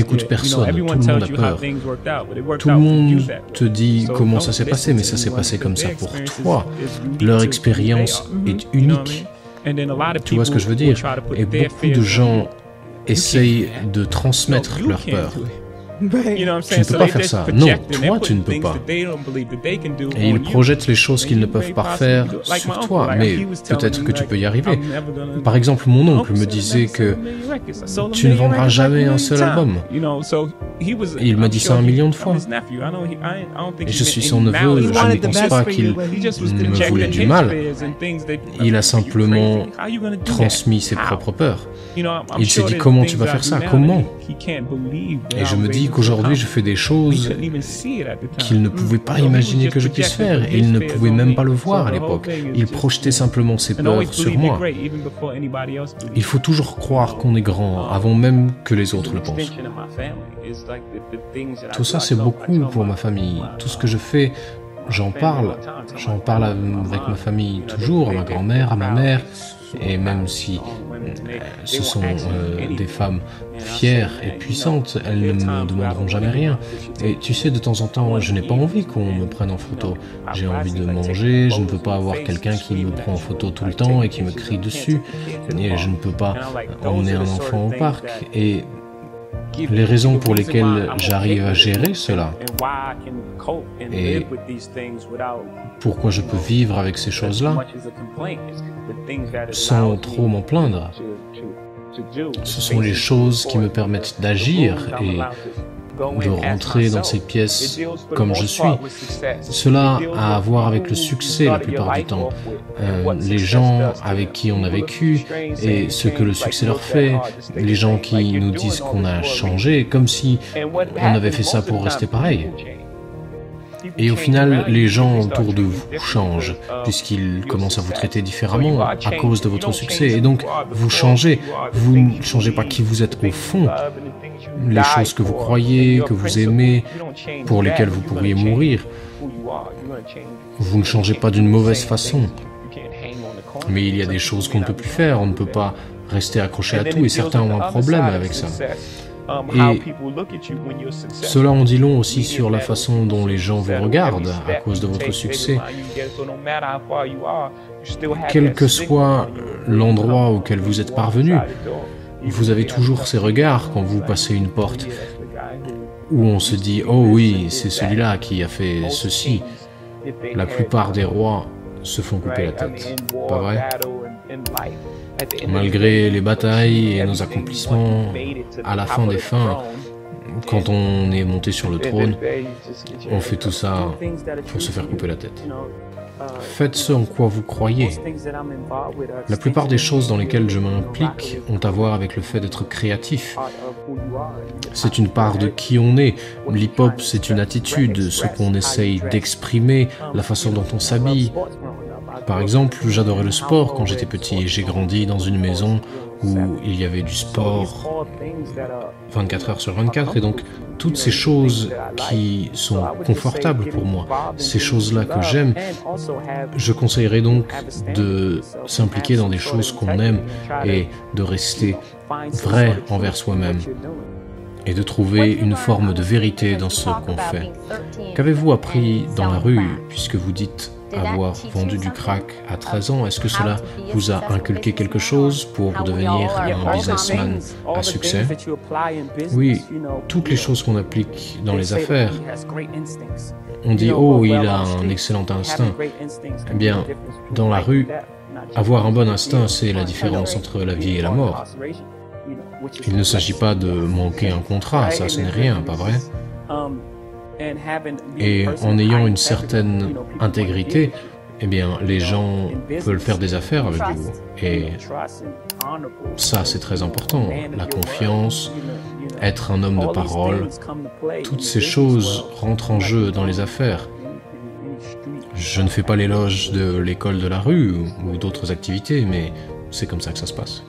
n'écoutes personne, tout le monde a peur. Tout le monde te dit comment ça s'est passé, mais ça s'est passé comme ça pour toi. Leur expérience est unique. Tu vois ce que je veux dire? Et beaucoup de gens essayent de transmettre leur peur. Tu ne peux pas faire ça. Non, toi, tu ne peux pas. Et ils projettent les choses qu'ils ne peuvent pas faire sur toi, mais peut-être que tu peux y arriver. Par exemple, mon oncle me disait que tu ne vendras jamais un seul album. Et il m'a dit ça 1 million de fois. Et je suis son neveu, je ne pense pas qu'il me voulait du mal. Il a simplement transmis ses propres peurs. Il s'est dit, comment tu vas faire ça? Comment? Et je me dis qu'aujourd'hui, je fais des choses qu'il ne pouvait pas imaginer que je puisse faire. Et il ne pouvait même pas le voir à l'époque. Il projetait simplement ses peurs sur moi. Il faut toujours croire qu'on est grand avant même que les autres le pensent. Tout ça, c'est beaucoup pour ma famille. Tout ce que je fais, j'en parle avec ma famille toujours, à ma grand-mère, à ma mère. Et même si ce sont des femmes fières et puissantes, elles ne me demanderont jamais rien. Et tu sais, de temps en temps, je n'ai pas envie qu'on me prenne en photo. J'ai envie de manger, je ne peux pas avoir quelqu'un qui me prend en photo tout le temps et qui me crie dessus. Et je ne peux pas emmener un enfant au parc. Et les raisons pour lesquelles j'arrive à gérer cela et pourquoi je peux vivre avec ces choses-là sans trop m'en plaindre, ce sont les choses qui me permettent d'agir et de rentrer dans ces pièces comme je suis. Cela a à voir avec le succès la plupart du temps. Les gens avec qui on a vécu et ce que le succès leur fait, les gens qui nous disent qu'on a changé, comme si on avait fait ça pour rester pareil. Et au final, les gens autour de vous changent, puisqu'ils commencent à vous traiter différemment à cause de votre succès. Et donc, vous changez. Vous ne changez pas qui vous êtes au fond. Les choses que vous croyez, que vous aimez, pour lesquelles vous pourriez mourir. Vous ne changez pas d'une mauvaise façon. Mais il y a des choses qu'on ne peut plus faire. On ne peut pas rester accroché à tout, et certains ont un problème avec ça. Et cela en dit long aussi sur la façon dont les gens vous regardent à cause de votre succès. Quel que soit l'endroit auquel vous êtes parvenu, vous avez toujours ces regards quand vous passez une porte où on se dit « Oh oui, c'est celui-là qui a fait ceci ». La plupart des rois se font couper la tête, pas vrai? Malgré les batailles et nos accomplissements, à la fin des fins, quand on est monté sur le trône, on fait tout ça pour se faire couper la tête. Faites ce en quoi vous croyez. La plupart des choses dans lesquelles je m'implique ont à voir avec le fait d'être créatif. C'est une part de qui on est. L'hip-hop, c'est une attitude, ce qu'on essaye d'exprimer, la façon dont on s'habille. Par exemple, j'adorais le sport quand j'étais petit et j'ai grandi dans une maison où il y avait du sport 24 heures sur 24 et donc toutes ces choses qui sont confortables pour moi, ces choses-là que j'aime, je conseillerais donc de s'impliquer dans des choses qu'on aime et de rester vrai envers soi-même et de trouver une forme de vérité dans ce qu'on fait. Qu'avez-vous appris dans la rue puisque vous dites avoir vendu du crack à 13 ans, est-ce que cela vous a inculqué quelque chose pour devenir un businessman à succès? Oui, toutes les choses qu'on applique dans les affaires. On dit « Oh, il a un excellent instinct ». Eh bien, dans la rue, avoir un bon instinct, c'est la différence entre la vie et la mort. Il ne s'agit pas de manquer un contrat, ça ce n'est rien, pas vrai? Et en ayant une certaine intégrité, eh bien, les gens veulent faire des affaires avec vous. Et ça, c'est très important. La confiance, être un homme de parole, toutes ces choses rentrent en jeu dans les affaires. Je ne fais pas l'éloge de l'école de la rue ou d'autres activités, mais c'est comme ça que ça se passe.